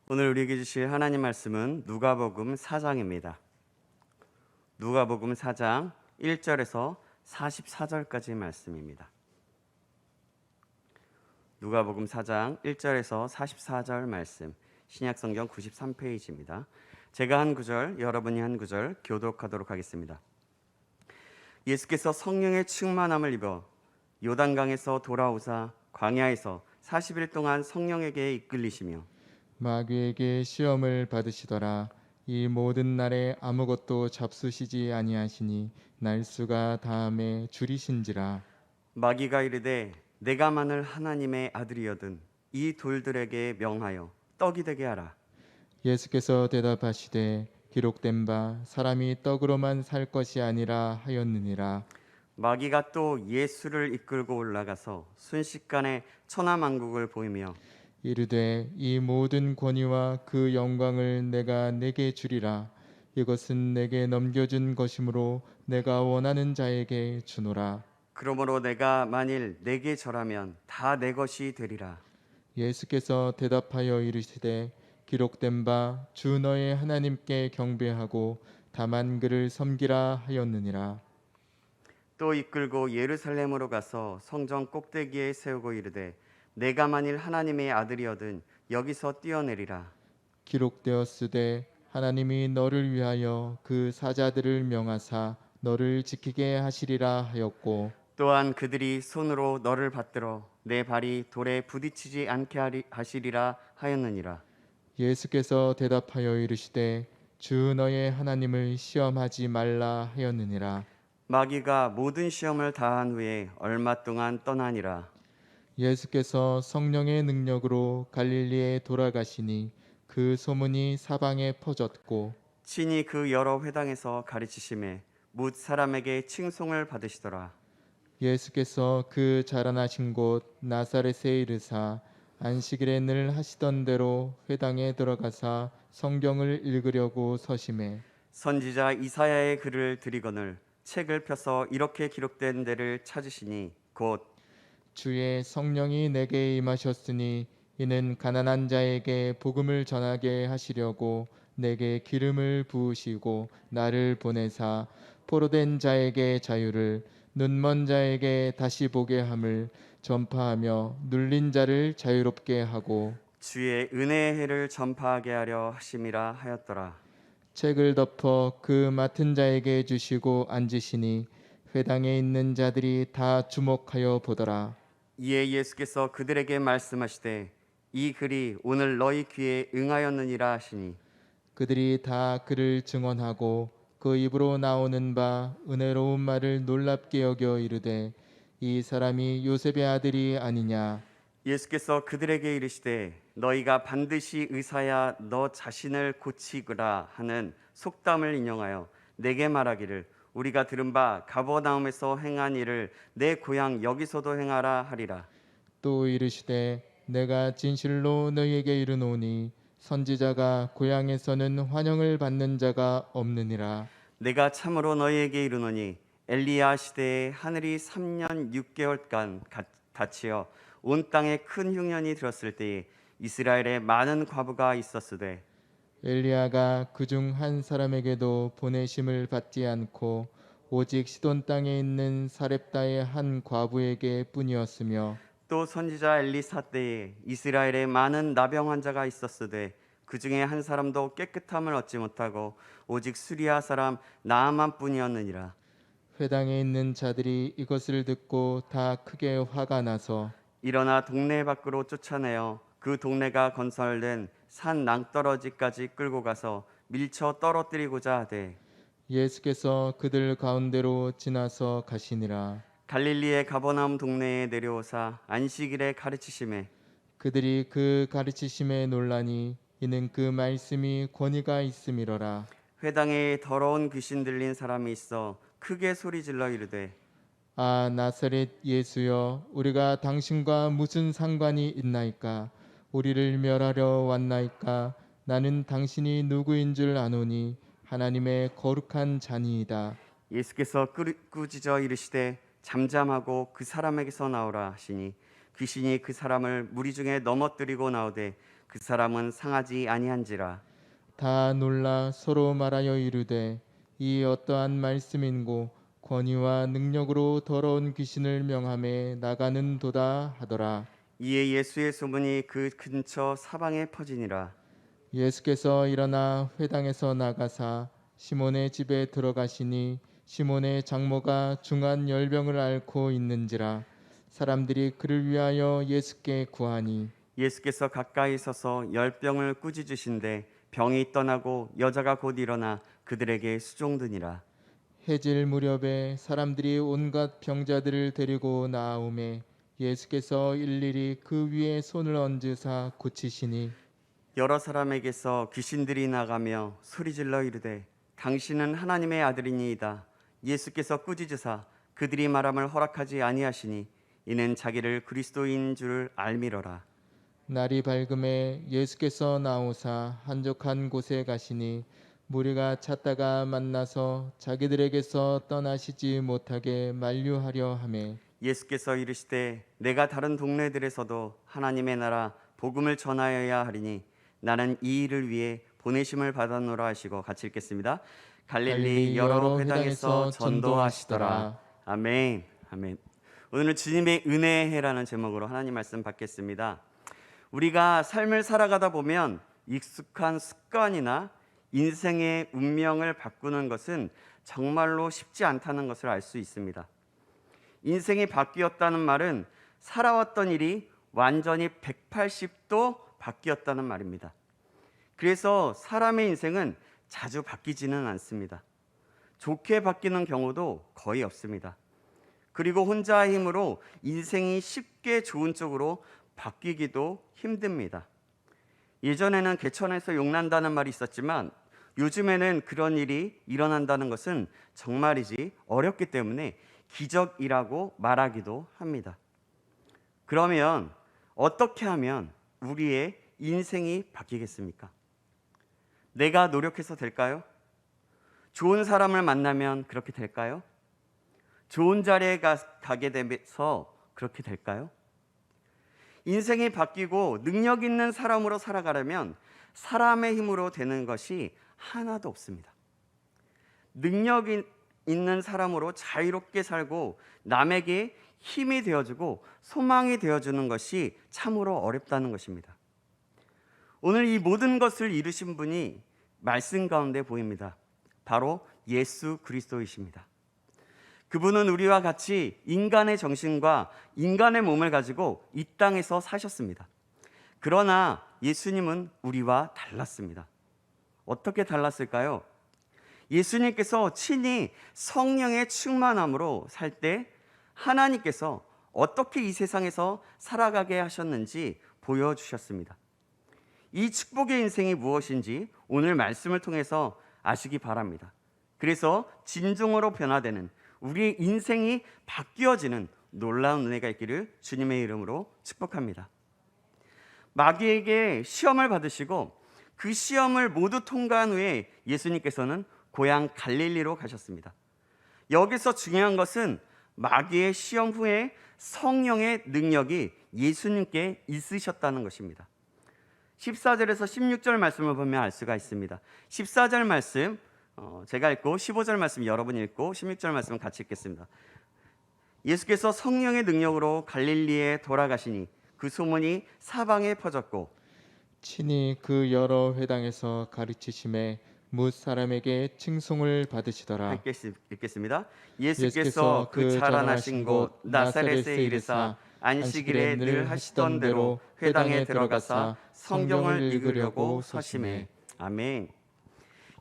오늘 우리에게 주실 하나님 말씀은 누가복음 4장입니다. 누가복음 4장 1절에서 44절까지의 말씀입니다. 누가복음 4장 1절에서 44절 말씀, 신약성경 93페이지입니다. 제가 한 구절, 여러분이 한 구절 교독하도록 하겠습니다. 예수께서 성령의 충만함을 입어 요단강에서 돌아오사 광야에서 40일 동안 성령에게 이끌리시며 마귀에게 시험을 받으시더라. 이 모든 날에 아무것도 잡수시지 아니하시니 날수가 다함에 줄이신지라. 마귀가 이르되 내가 만일 하나님의 아들이거든 이 돌들에게 명하여 떡이 되게 하라. 예수께서 대답하시되 기록된 바 사람이 떡으로만 살 것이 아니라 하였느니라. 마귀가 또 예수를 이끌고 올라가서 순식간에 천하만국을 보이며 이르되 이 모든 권위와 그 영광을 내가 내게 주리라. 이것은 내게 넘겨준 것이므로 내가 원하는 자에게 주노라. 그러므로 내가 만일 내게 절하면 다 내 것이 되리라. 예수께서 대답하여 이르시되 기록된 바 주 너의 하나님께 경배하고 다만 그를 섬기라 하였느니라. 또 이끌고 예루살렘으로 가서 성전 꼭대기에 세우고 이르되 내가 만일 하나님의 아들이거든 여기서 뛰어내리라. 기록되었으되 하나님이 너를 위하여 그 사자들을 명하사 너를 지키게 하시리라 하였고 또한 그들이 손으로 너를 받들어 내 발이 돌에 부딪히지 않게 하시리라 하였느니라. 예수께서 대답하여 이르시되 주 너의 하나님을 시험하지 말라 하였느니라. 마귀가 모든 시험을 다한 후에 얼마 동안 떠나니라. 예수께서 성령의 능력으로 갈릴리에 돌아가시니 그 소문이 사방에 퍼졌고 친히 그 여러 회당에서 가르치심에 뭇 사람에게 칭송을 받으시더라. 예수께서 그 자라나신 곳 나사렛에 이르사 안식일에 늘 하시던 대로 회당에 들어가사 성경을 읽으려고 서심해 선지자 이사야의 글을 드리거늘 책을 펴서 이렇게 기록된 데를 찾으시니 곧 주의 성령이 내게 임하셨으니 이는 가난한 자에게 복음을 전하게 하시려고 내게 기름을 부으시고 나를 보내사 포로된 자에게 자유를 눈먼 자에게 다시 보게 함을 전파하며 눌린 자를 자유롭게 하고 주의 은혜의 해를 전파하게 하려 하심이라 하였더라. 책을 덮어 그 맡은 자에게 주시고 앉으시니 회당에 있는 자들이 다 주목하여 보더라. 이에 예수께서 그들에게 말씀하시되 이 글이 오늘 너희 귀에 응하였느니라 하시니 그들이 다 그를 증언하고 그 입으로 나오는 바 은혜로운 말을 놀랍게 여겨 이르되 이 사람이 요셉의 아들이 아니냐. 예수께서 그들에게 이르시되 너희가 반드시 의사야 너 자신을 고치거라 하는 속담을 인용하여 내게 말하기를 우리가 들은 바 가버나움에서 행한 일을 내 고향 여기서도 행하라 하리라. 또 이르시되 내가 진실로 너희에게 이르노니 선지자가 고향에서는 환영을 받는 자가 없느니라. 내가 참으로 너희에게 이르노니 엘리야 시대에 하늘이 3년 6개월간 닫히어 온 땅에 큰 흉년이 들었을 때에 이스라엘에 많은 과부가 있었으되 엘리야가 그중 한 사람에게도 보내심을 받지 않고 오직 시돈 땅에 있는 사렙다의 한 과부에게 뿐이었으며 또 선지자 엘리사 때에 이스라엘에 많은 나병 환자가 있었으되 그 중에 한 사람도 깨끗함을 얻지 못하고 오직 수리아 사람 나아만뿐이었느니라. 회당에 있는 자들이 이것을 듣고 다 크게 화가 나서 일어나 동네 밖으로 쫓아내어 그 동네가 건설된 산 낭떠러지까지 끌고 가서 밀쳐 떨어뜨리고자 하되 예수께서 그들 가운데로 지나서 가시니라. 갈릴리의 가버나움 동네에 내려오사 안식일에 가르치심에 그들이 그 가르치심에 놀라니 이는 그 말씀이 권위가 있음이로라. 회당에 더러운 귀신 들린 사람이 있어 크게 소리질러 이르되 아 나사렛 예수여 우리가 당신과 무슨 상관이 있나이까. 우리를 멸하려 왔나이까. 나는 당신이 누구인 줄 아노니 하나님의 거룩한 자니이다. 예수께서 꾸짖어 이르시되 잠잠하고 그 사람에게서 나오라 하시니 귀신이 그 사람을 무리 중에 넘어뜨리고 나오되 그 사람은 상하지 아니한지라. 다 놀라 서로 말하여 이르되 이 어떠한 말씀인고 권위와 능력으로 더러운 귀신을 명함에 나가는 도다 하더라. 이에 예수의 소문이 그 근처 사방에 퍼지니라. 예수께서 일어나 회당에서 나가사 시몬의 집에 들어가시니 시몬의 장모가 중한 열병을 앓고 있는지라. 사람들이 그를 위하여 예수께 구하니 예수께서 가까이 서서 열병을 꾸짖으신데 병이 떠나고 여자가 곧 일어나 그들에게 수종드니라. 해질 무렵에 사람들이 온갖 병자들을 데리고 나아오매 예수께서 일일이 그 위에 손을 얹으사 고치시니 여러 사람에게서 귀신들이 나가며 소리질러 이르되 당신은 하나님의 아들이니이다. 예수께서 꾸짖으사 그들이 말함을 허락하지 아니하시니 이는 자기를 그리스도인 줄 알미러라. 날이 밝음에 예수께서 나오사 한적한 곳에 가시니 무리가 찾다가 만나서 자기들에게서 떠나시지 못하게 만류하려 하매 예수께서 이르시되 내가 다른 동네들에서도 하나님의 나라 복음을 전하여야 하리니 나는 이 일을 위해 보내심을 받았노라 하시고, 같이 읽겠습니다. 갈릴리 여러 회당에서 전도하시더라. 아멘. 아멘. 오늘은 주님의 은혜의 해라는 제목으로 하나님 말씀 받겠습니다. 우리가 삶을 살아가다 보면 익숙한 습관이나 인생의 운명을 바꾸는 것은 정말로 쉽지 않다는 것을 알 수 있습니다. 인생이 바뀌었다는 말은 살아왔던 일이 완전히 180도 바뀌었다는 말입니다. 그래서 사람의 인생은 자주 바뀌지는 않습니다. 좋게 바뀌는 경우도 거의 없습니다. 그리고 혼자의 힘으로 인생이 쉽게 좋은 쪽으로 바뀌기도 힘듭니다. 예전에는 개천에서 용난다는 말이 있었지만 요즘에는 그런 일이 일어난다는 것은 정말이지 어렵기 때문에 기적이라고 말하기도 합니다. 그러면 어떻게 하면 우리의 인생이 바뀌겠습니까? 내가 노력해서 될까요? 좋은 사람을 만나면 그렇게 될까요? 좋은 자리에 가게 되면서 그렇게 될까요? 인생이 바뀌고 능력 있는 사람으로 살아가려면 사람의 힘으로 되는 것이 하나도 없습니다. 능력 있는 사람으로 자유롭게 살고 남에게 힘이 되어주고 소망이 되어주는 것이 참으로 어렵다는 것입니다. 오늘 이 모든 것을 이루신 분이 말씀 가운데 보입니다. 바로 예수 그리스도이십니다. 그분은 우리와 같이 인간의 정신과 인간의 몸을 가지고 이 땅에서 사셨습니다. 그러나 예수님은 우리와 달랐습니다. 어떻게 달랐을까요? 예수님께서 친히 성령의 충만함으로 살 때 하나님께서 어떻게 이 세상에서 살아가게 하셨는지 보여주셨습니다. 이 축복의 인생이 무엇인지 오늘 말씀을 통해서 아시기 바랍니다. 그래서 진정으로 변화되는 우리의 인생이 바뀌어지는 놀라운 은혜가 있기를 주님의 이름으로 축복합니다. 마귀에게 시험을 받으시고 그 시험을 모두 통과한 후에 예수님께서는 고향 갈릴리로 가셨습니다. 여기서 중요한 것은 마귀의 시험 후에 성령의 능력이 예수님께 있으셨다는 것입니다. 14절에서 16절 말씀을 보면 알 수가 있습니다. 14절 말씀 제가 읽고 15절 말씀 여러분이 읽고 16절 말씀 같이 읽겠습니다. 예수께서 성령의 능력으로 갈릴리에 돌아가시니 그 소문이 사방에 퍼졌고 친히 그 여러 회당에서 가르치심에 뭇 사람에게 칭송을 받으시더라. 함께 읽겠습니다. 예수께서 그 자라나신 곳 나사렛에 이르사 안식일에 늘 하시던 대로 회당에 들어가사 성경을 읽으려고 서심해. 아멘.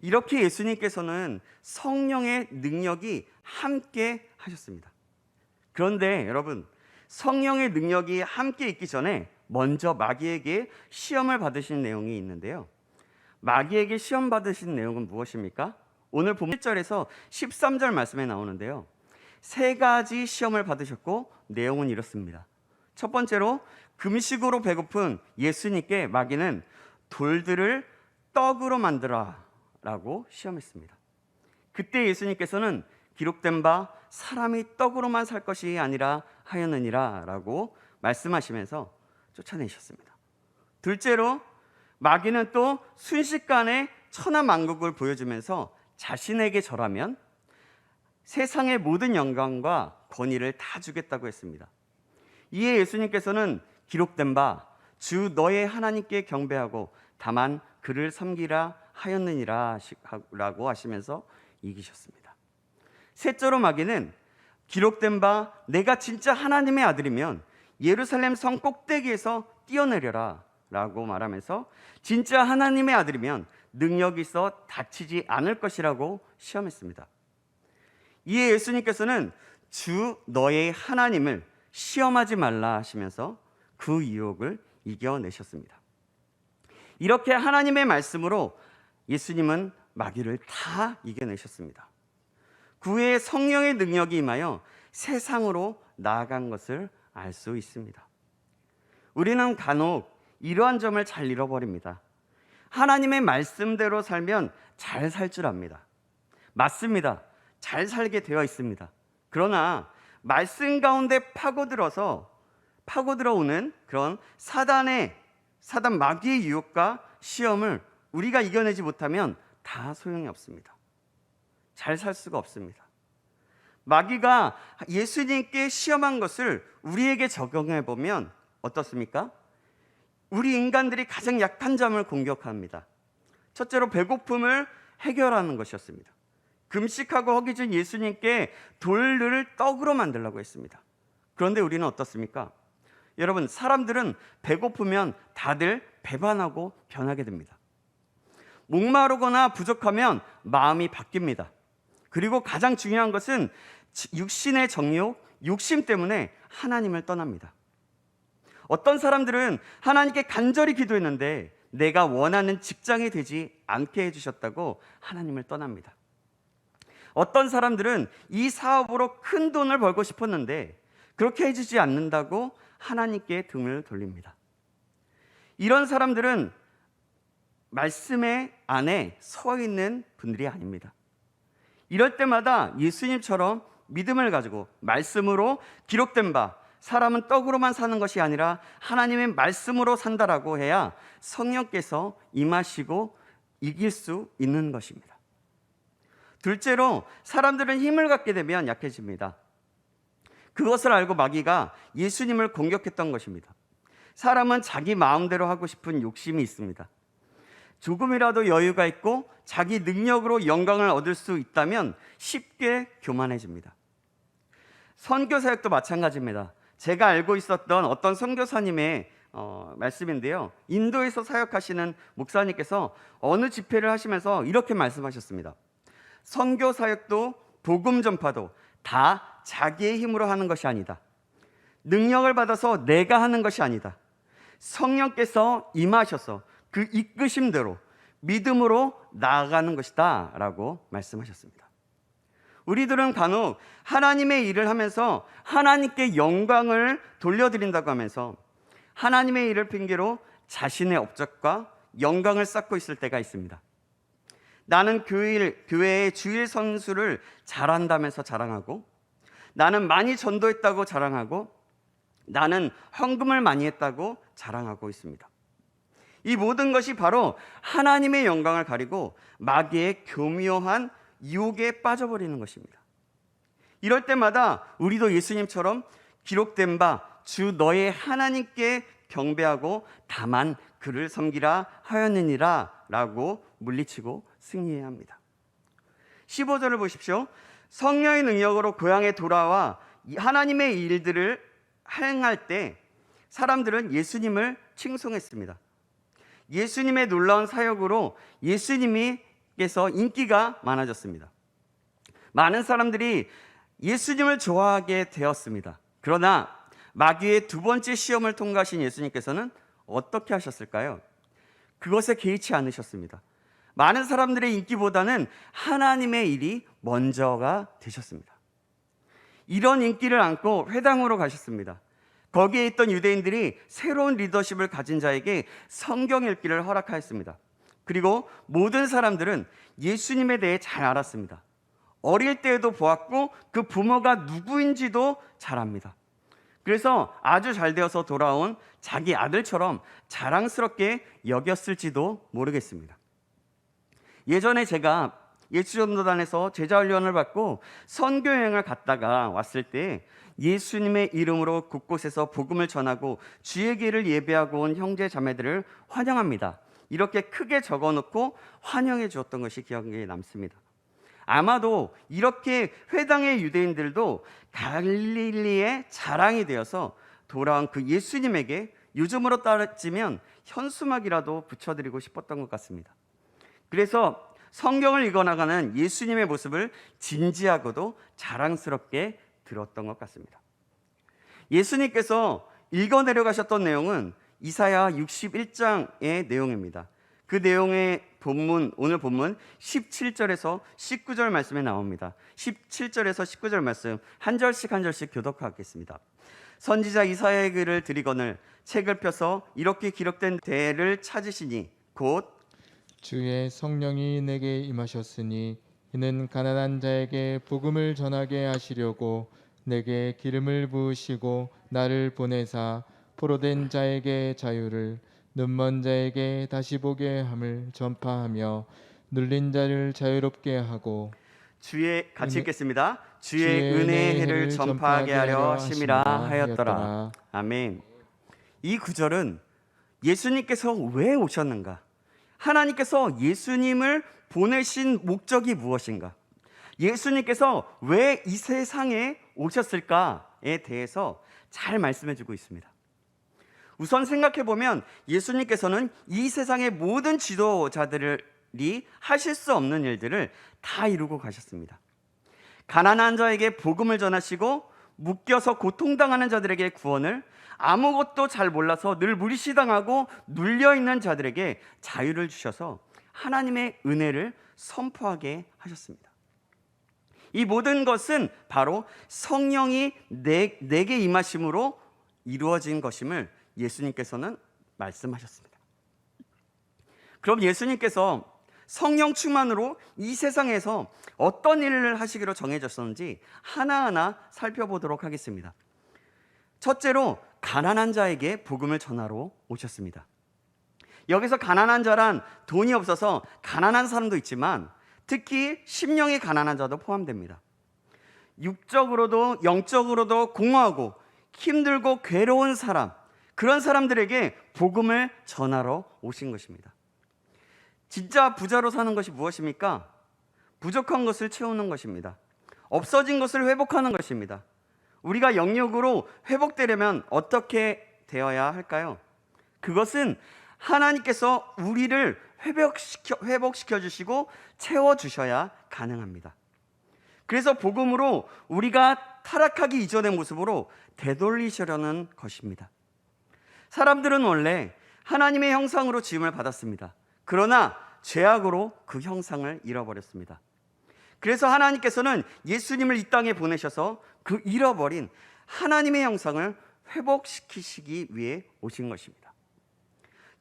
이렇게 예수님께서는 성령의 능력이 함께 하셨습니다. 그런데 여러분, 성령의 능력이 함께 있기 전에 먼저 마귀에게 시험을 받으신 내용이 있는데요. 마귀에게 시험 받으신 내용은 무엇입니까? 오늘 본문 1절에서 13절 말씀에 나오는데요. 세 가지 시험을 받으셨고 내용은 이렇습니다. 첫 번째로 금식으로 배고픈 예수님께 마귀는 돌들을 떡으로 만들어 라고 시험했습니다. 그때 예수님께서는 기록된 바 사람이 떡으로만 살 것이 아니라 하였느니라 라고 말씀하시면서 쫓아내셨습니다. 둘째로 마귀는 또 순식간에 천하만국을 보여주면서 자신에게 절하면 세상의 모든 영광과 권위를 다 주겠다고 했습니다. 이에 예수님께서는 기록된 바 주 너의 하나님께 경배하고 다만 그를 섬기라 하였느니라 라고 하시면서 이기셨습니다. 셋째로 마귀는 기록된 바 내가 진짜 하나님의 아들이면 예루살렘 성 꼭대기에서 뛰어내려라 라고 말하면서 진짜 하나님의 아들이면 능력이 있어 다치지 않을 것이라고 시험했습니다. 이에 예수님께서는 주 너의 하나님을 시험하지 말라 하시면서 그 유혹을 이겨내셨습니다. 이렇게 하나님의 말씀으로 예수님은 마귀를 다 이겨내셨습니다. 그 후에 성령의 능력이 임하여 세상으로 나아간 것을 알 수 있습니다. 우리는 간혹 이러한 점을 잘 잃어버립니다. 하나님의 말씀대로 살면 잘 살 줄 압니다. 맞습니다. 잘 살게 되어 있습니다. 그러나 말씀 가운데 파고들어오는 그런 사단 마귀의 유혹과 시험을 우리가 이겨내지 못하면 다 소용이 없습니다. 잘 살 수가 없습니다. 마귀가 예수님께 시험한 것을 우리에게 적용해 보면 어떻습니까? 우리 인간들이 가장 약한 점을 공격합니다. 첫째로 배고픔을 해결하는 것이었습니다. 금식하고 허기 준 예수님께 돌을 떡으로 만들려고 했습니다. 그런데 우리는 어떻습니까? 여러분, 사람들은 배고프면 다들 배반하고 변하게 됩니다. 목마르거나 부족하면 마음이 바뀝니다. 그리고 가장 중요한 것은 육신의 정욕, 욕심 때문에 하나님을 떠납니다. 어떤 사람들은 하나님께 간절히 기도했는데 내가 원하는 직장이 되지 않게 해주셨다고 하나님을 떠납니다. 어떤 사람들은 이 사업으로 큰 돈을 벌고 싶었는데 그렇게 해주지 않는다고 하나님께 등을 돌립니다. 이런 사람들은 말씀의 안에 서 있는 분들이 아닙니다. 이럴 때마다 예수님처럼 믿음을 가지고 말씀으로 기록된 바 사람은 떡으로만 사는 것이 아니라 하나님의 말씀으로 산다라고 해야 성령께서 임하시고 이길 수 있는 것입니다. 둘째로 사람들은 힘을 갖게 되면 약해집니다. 그것을 알고 마귀가 예수님을 공격했던 것입니다. 사람은 자기 마음대로 하고 싶은 욕심이 있습니다. 조금이라도 여유가 있고 자기 능력으로 영광을 얻을 수 있다면 쉽게 교만해집니다. 선교사역도 마찬가지입니다. 제가 알고 있었던 어떤 선교사님의 말씀인데요. 인도에서 사역하시는 목사님께서 어느 집회를 하시면서 이렇게 말씀하셨습니다. 선교사역도 복음 전파도 다 자기의 힘으로 하는 것이 아니다. 능력을 받아서 내가 하는 것이 아니다. 성령께서 임하셔서 그 이끄심대로 믿음으로 나아가는 것이다 라고 말씀하셨습니다. 우리들은 간혹 하나님의 일을 하면서 하나님께 영광을 돌려드린다고 하면서 하나님의 일을 핑계로 자신의 업적과 영광을 쌓고 있을 때가 있습니다. 나는 교회의 주일 선수를 잘한다면서 자랑하고, 나는 많이 전도했다고 자랑하고, 나는 헌금을 많이 했다고 자랑하고 있습니다. 이 모든 것이 바로 하나님의 영광을 가리고 마귀의 교묘한 유혹에 빠져버리는 것입니다. 이럴 때마다 우리도 예수님처럼 기록된 바 주 너의 하나님께 경배하고 다만 그를 섬기라 하였느니라 라고 물리치고 승리해야 합니다. 15절을 보십시오. 성령의 능력으로 고향에 돌아와 하나님의 일들을 행할 때 사람들은 예수님을 칭송했습니다. 예수님의 놀라운 사역으로 예수님께서 인기가 많아졌습니다. 많은 사람들이 예수님을 좋아하게 되었습니다. 그러나 마귀의 두 번째 시험을 통과하신 예수님께서는 어떻게 하셨을까요? 그것에 개의치 않으셨습니다. 많은 사람들의 인기보다는 하나님의 일이 먼저가 되셨습니다. 이런 인기를 안고 회당으로 가셨습니다. 거기에 있던 유대인들이 새로운 리더십을 가진 자에게 성경 읽기를 허락하였습니다. 그리고 모든 사람들은 예수님에 대해 잘 알았습니다. 어릴 때에도 보았고 그 부모가 누구인지도 잘 압니다. 그래서 아주 잘 되어서 돌아온 자기 아들처럼 자랑스럽게 여겼을지도 모르겠습니다. 예전에 제가 예수전도단에서 제자훈련을 받고 선교여행을 갔다가 왔을 때 예수님의 이름으로 곳곳에서 복음을 전하고 주의 길을 예배하고 온 형제 자매들을 환영합니다, 이렇게 크게 적어놓고 환영해 주었던 것이 기억에 남습니다. 아마도 이렇게 회당의 유대인들도 갈릴리의 자랑이 되어서 돌아온 그 예수님에게 요즘으로 따지면 현수막이라도 붙여드리고 싶었던 것 같습니다. 그래서 성경을 읽어나가는 예수님의 모습을 진지하고도 자랑스럽게 들었던 것 같습니다. 예수님께서 읽어내려가셨던 내용은 이사야 61장의 내용입니다. 그 내용의 본문, 오늘 본문 17절에서 19절 말씀에 나옵니다. 17절에서 19절 말씀 한 절씩 한 절씩 교독하겠습니다. 선지자 이사야의 글을 드리거늘 책을 펴서 이렇게 기록된 대를 찾으시니 곧 주의 성령이 내게 임하셨으니 이는 가난한 자에게 복음을 전하게 하시려고 내게 기름을 부으시고 나를 보내사 포로된 자에게 자유를, 눈먼 자에게 다시 보게 함을 전파하며 눌린 자를 자유롭게 하고 주의 같이 읽겠습니다. 주의 주의 은혜의 해를 해를 전파하게 하려 하심이라 하였더라. 하였더라. 아멘. 이 구절은 예수님께서 왜 오셨는가? 하나님께서 예수님을 보내신 목적이 무엇인가? 예수님께서 왜 이 세상에 오셨을까에 대해서 잘 말씀해주고 있습니다. 우선 생각해보면 예수님께서는 이 세상의 모든 지도자들이 하실 수 없는 일들을 다 이루고 가셨습니다. 가난한 자에게 복음을 전하시고 묶여서 고통당하는 자들에게 구원을, 아무것도 잘 몰라서 늘 무시당하고 눌려있는 자들에게 자유를 주셔서 하나님의 은혜를 선포하게 하셨습니다. 이 모든 것은 바로 성령이 내게 임하심으로 이루어진 것임을 예수님께서는 말씀하셨습니다. 그럼 예수님께서 성령 충만으로 이 세상에서 어떤 일을 하시기로 정해졌었는지 하나하나 살펴보도록 하겠습니다. 첫째로 가난한 자에게 복음을 전하러 오셨습니다. 여기서 가난한 자란 돈이 없어서 가난한 사람도 있지만 특히 심령이 가난한 자도 포함됩니다. 육적으로도 영적으로도 공허하고 힘들고 괴로운 사람, 그런 사람들에게 복음을 전하러 오신 것입니다. 진짜 부자로 사는 것이 무엇입니까? 부족한 것을 채우는 것입니다. 없어진 것을 회복하는 것입니다. 우리가 영역으로 회복되려면 어떻게 되어야 할까요? 그것은 하나님께서 우리를 회복시켜 주시고 채워주셔야 가능합니다. 그래서 복음으로 우리가 타락하기 이전의 모습으로 되돌리시려는 것입니다. 사람들은 원래 하나님의 형상으로 지음을 받았습니다. 그러나 죄악으로 그 형상을 잃어버렸습니다. 그래서 하나님께서는 예수님을 이 땅에 보내셔서 그 잃어버린 하나님의 형상을 회복시키시기 위해 오신 것입니다.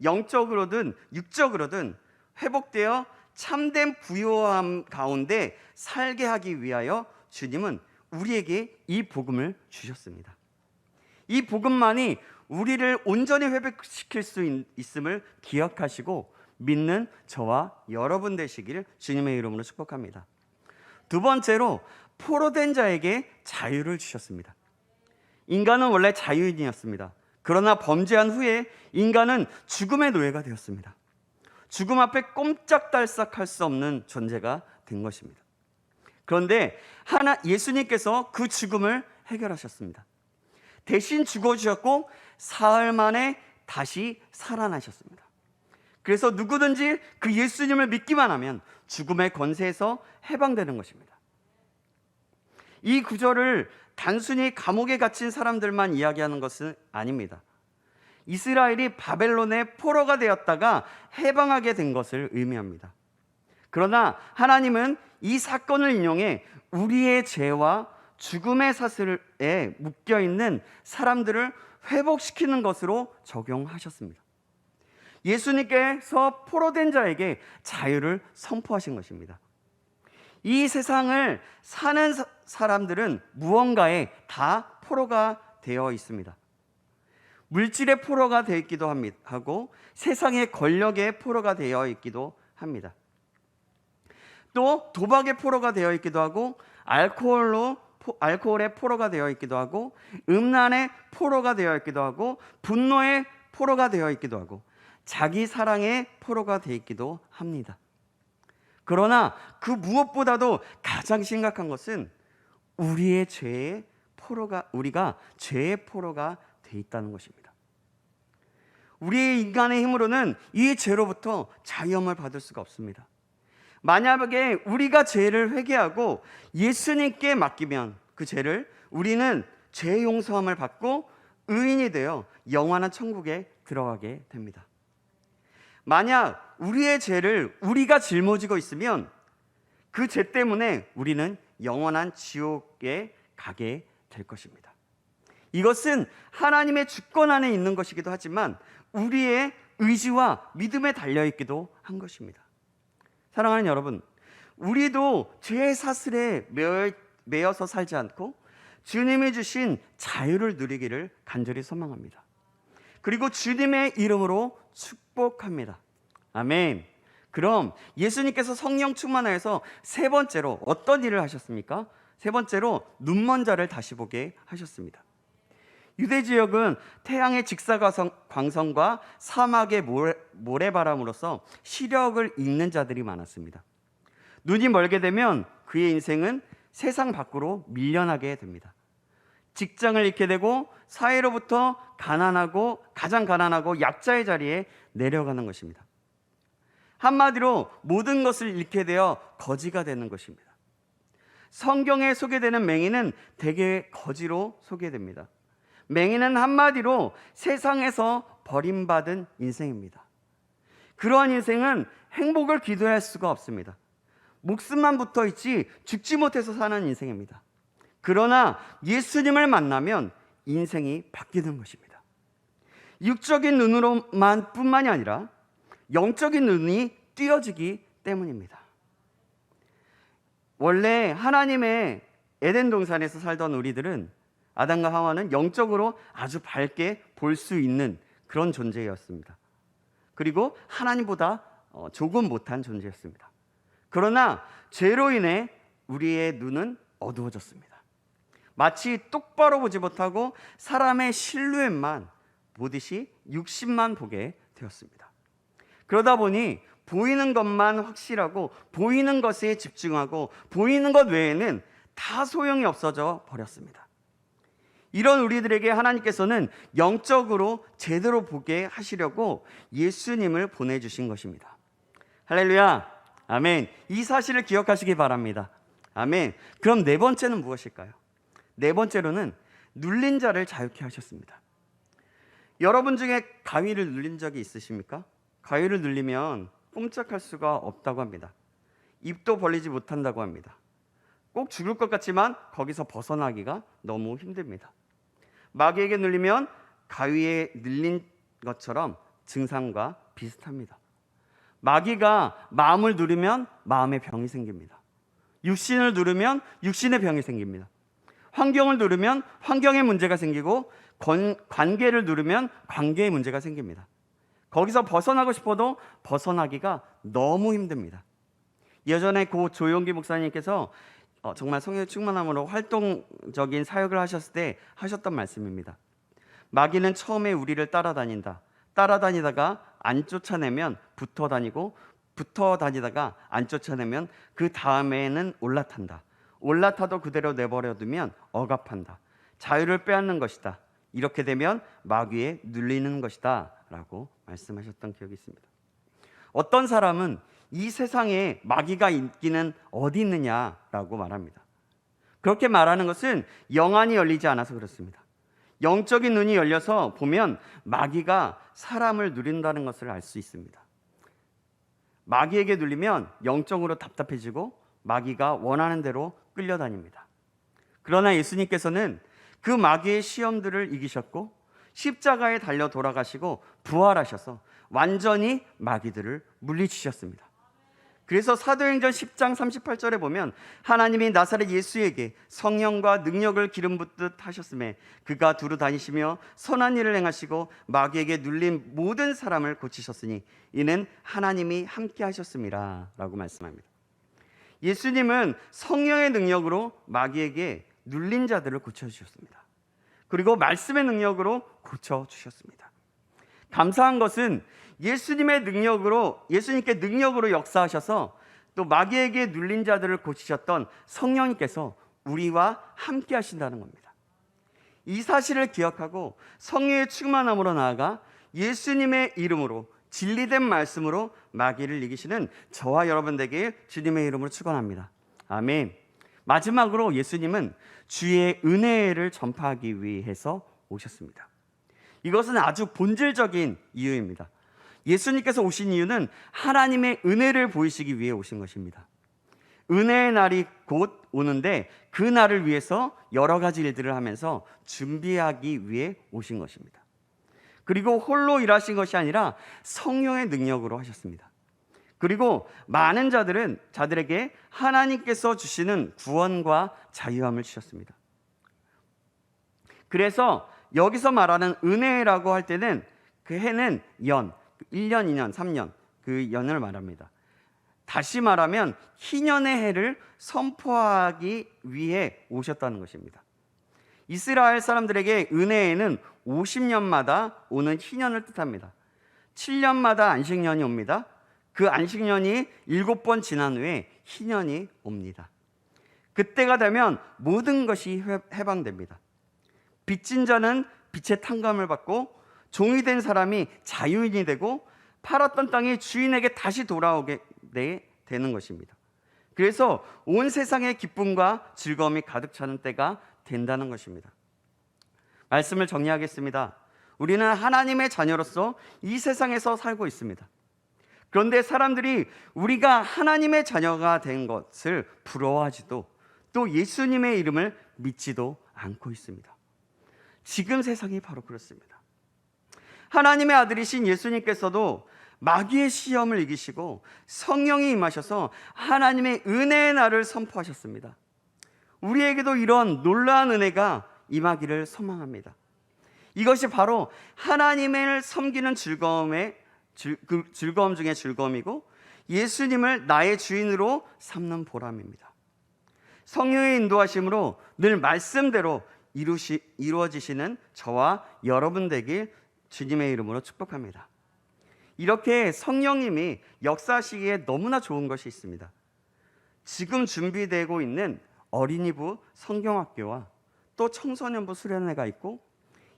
영적으로든 육적으로든 회복되어 참된 부요함 가운데 살게 하기 위하여 주님은 우리에게 이 복음을 주셨습니다. 이 복음만이 우리를 온전히 회복시킬 수 있음을 기억하시고 믿는 저와 여러분 되시기를 주님의 이름으로 축복합니다. 두 번째로 포로된 자에게 자유를 주셨습니다. 인간은 원래 자유인이었습니다. 그러나 범죄한 후에 인간은 죽음의 노예가 되었습니다. 죽음 앞에 꼼짝달싹할 수 없는 존재가 된 것입니다. 그런데 예수님께서 그 죽음을 해결하셨습니다. 대신 죽어주셨고 사흘 만에 다시 살아나셨습니다. 그래서 누구든지 그 예수님을 믿기만 하면 죽음의 권세에서 해방되는 것입니다. 이 구절을 단순히 감옥에 갇힌 사람들만 이야기하는 것은 아닙니다. 이스라엘이 바벨론의 포로가 되었다가 해방하게 된 것을 의미합니다. 그러나 하나님은 이 사건을 인용해 우리의 죄와 죽음의 사슬에 묶여있는 사람들을 회복시키는 것으로 적용하셨습니다. 예수님께서 포로된 자에게 자유를 선포하신 것입니다. 이 세상을 사는 사람들은 무언가에 다 포로가 되어 있습니다. 물질의 포로가 되어 있기도 하고 세상의 권력의 포로가 되어 있기도 합니다. 또 도박의 포로가 되어 있기도 하고 알코올의 포로가 되어 있기도 하고 음란의 포로가 되어 있기도 하고 분노의 포로가 되어 있기도 하고 자기 사랑의 포로가 되어 있기도 합니다. 그러나 그 무엇보다도 가장 심각한 것은 우리가 죄의 포로가 되어 있다는 것입니다. 우리 인간의 힘으로는 이 죄로부터 자유함을 받을 수가 없습니다. 만약에 우리가 죄를 회개하고 예수님께 맡기면 그 죄를 우리는 죄 용서함을 받고 의인이 되어 영원한 천국에 들어가게 됩니다. 만약 우리의 죄를 우리가 짊어지고 있으면 그 죄 때문에 우리는 영원한 지옥에 가게 될 것입니다. 이것은 하나님의 주권 안에 있는 것이기도 하지만 우리의 의지와 믿음에 달려있기도 한 것입니다. 사랑하는 여러분, 우리도 죄의 사슬에 매여서 살지 않고 주님이 주신 자유를 누리기를 간절히 소망합니다. 그리고 주님의 이름으로 축복합니다. 아멘. 그럼 예수님께서 성령 충만하여서 세 번째로 어떤 일을 하셨습니까? 세 번째로 눈먼 자를 다시 보게 하셨습니다. 유대 지역은 태양의 직사광선과 사막의 모래바람으로서 시력을 잃는 자들이 많았습니다. 눈이 멀게 되면 그의 인생은 세상 밖으로 밀려나게 됩니다. 직장을 잃게 되고 사회로부터 가장 가난하고 약자의 자리에 내려가는 것입니다. 한마디로 모든 것을 잃게 되어 거지가 되는 것입니다. 성경에 소개되는 맹인은 대개 거지로 소개됩니다. 맹인은 한마디로 세상에서 버림받은 인생입니다. 그러한 인생은 행복을 기대할 수가 없습니다. 목숨만 붙어 있지 죽지 못해서 사는 인생입니다. 그러나 예수님을 만나면 인생이 바뀌는 것입니다. 육적인 눈으로만 뿐만이 아니라 영적인 눈이 띄어지기 때문입니다. 원래 하나님의 에덴 동산에서 살던 우리들은 아담과 하와는 영적으로 아주 밝게 볼 수 있는 그런 존재였습니다. 그리고 하나님보다 조금 못한 존재였습니다. 그러나 죄로 인해 우리의 눈은 어두워졌습니다. 마치 똑바로 보지 못하고 사람의 실루엣만 보듯이 육신만 보게 되었습니다. 그러다 보니 보이는 것만 확실하고 보이는 것에 집중하고 보이는 것 외에는 다 소용이 없어져 버렸습니다. 이런 우리들에게 하나님께서는 영적으로 제대로 보게 하시려고 예수님을 보내주신 것입니다. 할렐루야, 아멘. 이 사실을 기억하시기 바랍니다. 아멘. 그럼 네 번째는 무엇일까요? 네 번째로는 눌린 자를 자유케 하셨습니다. 여러분 중에 가위를 눌린 적이 있으십니까? 가위를 눌리면 꼼짝할 수가 없다고 합니다. 입도 벌리지 못한다고 합니다. 꼭 죽을 것 같지만 거기서 벗어나기가 너무 힘듭니다. 마귀에게 눌리면 가위에 눌린 것처럼 증상과 비슷합니다. 마귀가 마음을 누르면 마음의 병이 생깁니다. 육신을 누르면 육신의 병이 생깁니다. 환경을 누르면 환경의 문제가 생기고 관계를 누르면 관계의 문제가 생깁니다. 거기서 벗어나고 싶어도 벗어나기가 너무 힘듭니다. 예전에 고 조용기 목사님께서 정말 성령의 충만함으로 활동적인 사역을 하셨을 때 하셨던 말씀입니다. 마귀는 처음에 우리를 따라다니다가 안 쫓아내면 붙어 다니다가 안 쫓아내면 그 다음에는 올라타도 그대로 내버려두면 억압한다. 자유를 빼앗는 것이다. 이렇게 되면 마귀에 눌리는 것이다 라고 말씀하셨던 기억이 있습니다. 어떤 사람은 이 세상에 마귀가 인기는 어디 있느냐라고 말합니다. 그렇게 말하는 것은 영안이 열리지 않아서 그렇습니다. 영적인 눈이 열려서 보면 마귀가 사람을 누린다는 것을 알 수 있습니다. 마귀에게 눌리면 영적으로 답답해지고 마귀가 원하는 대로 끌려다닙니다. 그러나 예수님께서는 그 마귀의 시험들을 이기셨고 십자가에 달려 돌아가시고 부활하셔서 완전히 마귀들을 물리치셨습니다. 그래서 사도행전 10장 38절에 보면 하나님이 나사렛 예수에게 성령과 능력을 기름 붓듯 하셨음에 그가 두루 다니시며 선한 일을 행하시고 마귀에게 눌린 모든 사람을 고치셨으니 이는 하나님이 함께 하셨음이라 라고 말씀합니다. 예수님은 성령의 능력으로 마귀에게 눌린 자들을 고쳐주셨습니다. 그리고 말씀의 능력으로 고쳐주셨습니다. 감사한 것은 예수님의 능력으로, 예수님께 능력으로 역사하셔서 또 마귀에게 눌린 자들을 고치셨던 성령님께서 우리와 함께 하신다는 겁니다. 이 사실을 기억하고 성령의 충만함으로 나아가 예수님의 이름으로 진리된 말씀으로 마귀를 이기시는 저와 여러분 되길 주님의 이름으로 축원합니다. 아멘. 마지막으로 예수님은 주의 은혜를 전파하기 위해서 오셨습니다. 이것은 아주 본질적인 이유입니다. 예수님께서 오신 이유는 하나님의 은혜를 보이시기 위해 오신 것입니다. 은혜의 날이 곧 오는데 그 날을 위해서 여러 가지 일들을 하면서 준비하기 위해 오신 것입니다. 그리고 홀로 일하신 것이 아니라 성령의 능력으로 하셨습니다. 그리고 많은 자들에게 하나님께서 주시는 구원과 자유함을 주셨습니다. 그래서 여기서 말하는 은혜라고 할 때는 그 해는 1년, 2년, 3년 그 연을 말합니다. 다시 말하면 희년의 해를 선포하기 위해 오셨다는 것입니다. 이스라엘 사람들에게 은혜에는 50년마다 오는 희년을 뜻합니다. 7년마다 안식년이 옵니다. 그 안식년이 7번 지난 후에 희년이 옵니다. 그때가 되면 모든 것이 해방됩니다. 빚진 자는 빚의 탕감을 받고 종이 된 사람이 자유인이 되고 팔았던 땅이 주인에게 다시 돌아오게 되는 것입니다. 그래서 온 세상에 기쁨과 즐거움이 가득 차는 때가 된다는 것입니다. 말씀을 정리하겠습니다. 우리는 하나님의 자녀로서 이 세상에서 살고 있습니다. 그런데 사람들이 우리가 하나님의 자녀가 된 것을 부러워하지도 또 예수님의 이름을 믿지도 않고 있습니다. 지금 세상이 바로 그렇습니다. 하나님의 아들이신 예수님께서도 마귀의 시험을 이기시고 성령이 임하셔서 하나님의 은혜의 날을 선포하셨습니다. 우리에게도 이런 놀라운 은혜가 임하기를 소망합니다. 이것이 바로 하나님을 섬기는 즐거움 중에 즐거움이고 예수님을 나의 주인으로 삼는 보람입니다. 성령의 인도하심으로 늘 말씀대로 이루어지시는 저와 여러분 되길 주님의 이름으로 축복합니다. 이렇게 성령님이 역사하시기에 너무나 좋은 것이 있습니다. 지금 준비되고 있는 어린이부 성경학교와 또 청소년부 수련회가 있고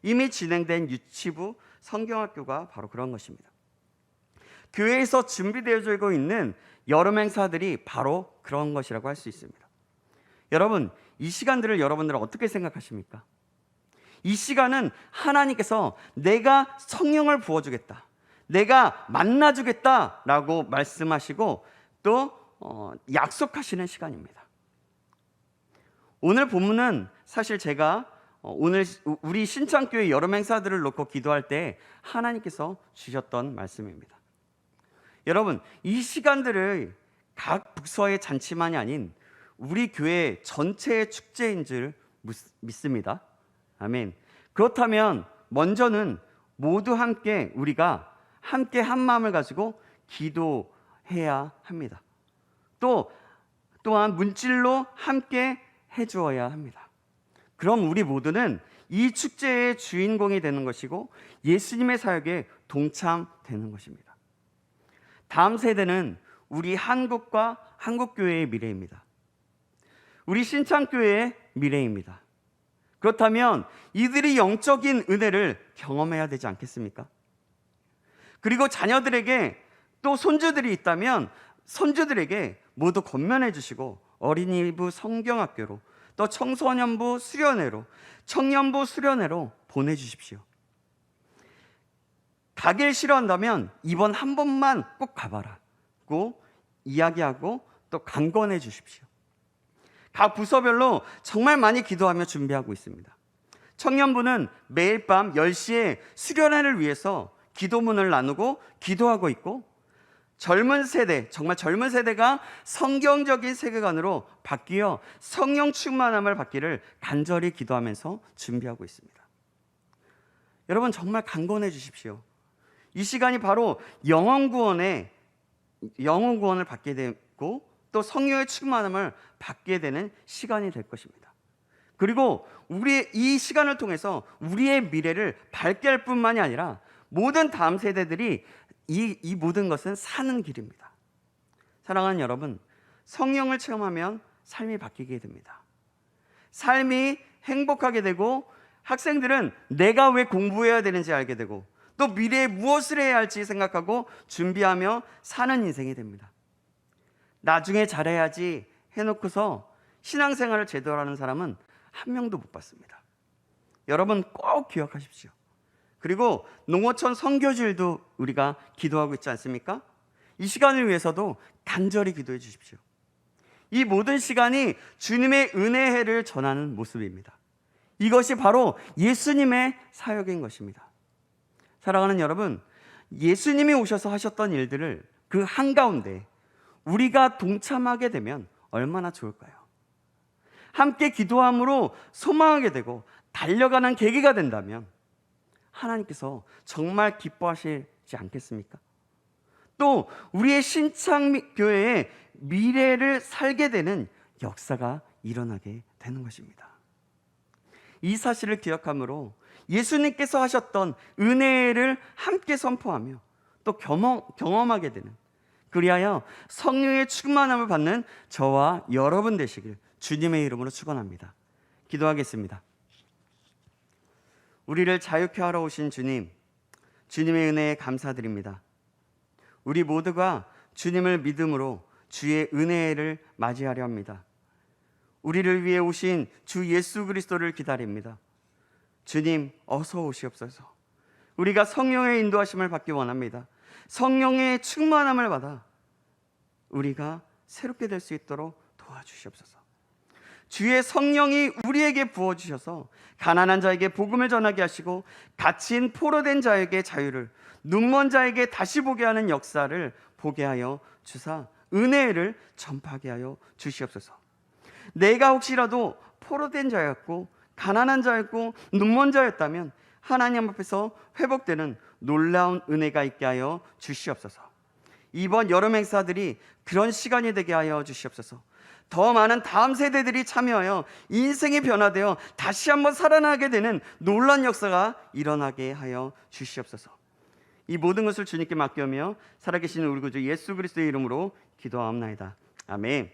이미 진행된 유치부 성경학교가 바로 그런 것입니다. 교회에서 준비되어지고 있는 여름 행사들이 바로 그런 것이라고 할 수 있습니다. 여러분, 이 시간들을 여러분들은 어떻게 생각하십니까? 이 시간은 하나님께서 내가 성령을 부어주겠다, 내가 만나주겠다라고 말씀하시고 또 약속하시는 시간입니다. 오늘 본문은 사실 제가 오늘 우리 신창교회 여름 행사들을 놓고 기도할 때 하나님께서 주셨던 말씀입니다. 여러분, 이 시간들을 각 부서의 잔치만이 아닌 우리 교회 전체의 축제인 줄 믿습니다. 아멘. 그렇다면 먼저는 모두 함께 우리가 함께 한 마음을 가지고 기도해야 합니다. 또한 문질로 함께 해주어야 합니다. 그럼 우리 모두는 이 축제의 주인공이 되는 것이고 예수님의 사역에 동참되는 것입니다. 다음 세대는 우리 한국과 한국교회의 미래입니다. 우리 신창교회의 미래입니다. 그렇다면 이들이 영적인 은혜를 경험해야 되지 않겠습니까? 그리고 자녀들에게 또 손주들이 있다면 손주들에게 모두 권면해 주시고 어린이부 성경학교로 또 청소년부 수련회로 청년부 수련회로 보내주십시오. 가길 싫어한다면 이번 한 번만 꼭 가봐라고 이야기하고 또 강권해 주십시오. 각 부서별로 정말 많이 기도하며 준비하고 있습니다. 청년부는 매일 밤 10시에 수련회를 위해서 기도문을 나누고 기도하고 있고 젊은 세대, 정말 젊은 세대가 성경적인 세계관으로 바뀌어 성령 충만함을 받기를 간절히 기도하면서 준비하고 있습니다. 여러분 정말 강건해 주십시오. 이 시간이 바로 영혼 구원을 받게 되고 또 성령의 충만함을 받게 되는 시간이 될 것입니다. 그리고 우리의 이 시간을 통해서 우리의 미래를 밝게 할 뿐만이 아니라 모든 다음 세대들이 이 모든 것은 사는 길입니다. 사랑하는 여러분, 성령을 체험하면 삶이 바뀌게 됩니다. 삶이 행복하게 되고 학생들은 내가 왜 공부해야 되는지 알게 되고 또 미래에 무엇을 해야 할지 생각하고 준비하며 사는 인생이 됩니다. 나중에 잘해야지 해놓고서 신앙생활을 제대로 하는 사람은 한 명도 못 봤습니다. 여러분 꼭 기억하십시오. 그리고 농어촌 선교지일도 우리가 기도하고 있지 않습니까? 이 시간을 위해서도 간절히 기도해 주십시오. 이 모든 시간이 주님의 은혜의 해를 전하는 모습입니다. 이것이 바로 예수님의 사역인 것입니다. 사랑하는 여러분, 예수님이 오셔서 하셨던 일들을 그 한가운데 우리가 동참하게 되면 얼마나 좋을까요? 함께 기도함으로 소망하게 되고 달려가는 계기가 된다면 하나님께서 정말 기뻐하시지 않겠습니까? 또 우리의 신창교회의 미래를 살게 되는 역사가 일어나게 되는 것입니다. 이 사실을 기억함으로 예수님께서 하셨던 은혜를 함께 선포하며 또 경험하게 되는, 그리하여 성령의 충만함을 받는 저와 여러분 되시길 주님의 이름으로 축원합니다. 기도하겠습니다. 우리를 자유케 하러 오신 주님, 주님의 은혜에 감사드립니다. 우리 모두가 주님을 믿음으로 주의 은혜를 맞이하려 합니다. 우리를 위해 오신 주 예수 그리스도를 기다립니다. 주님 어서 오시옵소서. 우리가 성령의 인도하심을 받기 원합니다. 성령의 충만함을 받아 우리가 새롭게 될 수 있도록 도와주시옵소서. 주의 성령이 우리에게 부어주셔서 가난한 자에게 복음을 전하게 하시고 갇힌 포로된 자에게 자유를, 눈먼 자에게 다시 보게 하는 역사를 보게 하여 주사 은혜를 전파하게 하여 주시옵소서. 내가 혹시라도 포로된 자였고 가난한 자였고 눈먼 자였다면 하나님 앞에서 회복되는 놀라운 은혜가 있게 하여 주시옵소서. 이번 여름 행사들이 그런 시간이 되게 하여 주시옵소서. 더 많은 다음 세대들이 참여하여 인생이 변화되어 다시 한번 살아나게 되는 놀라운 역사가 일어나게 하여 주시옵소서. 이 모든 것을 주님께 맡겨며 살아계신 우리 구주 예수 그리스도의 이름으로 기도하옵나이다. 아멘.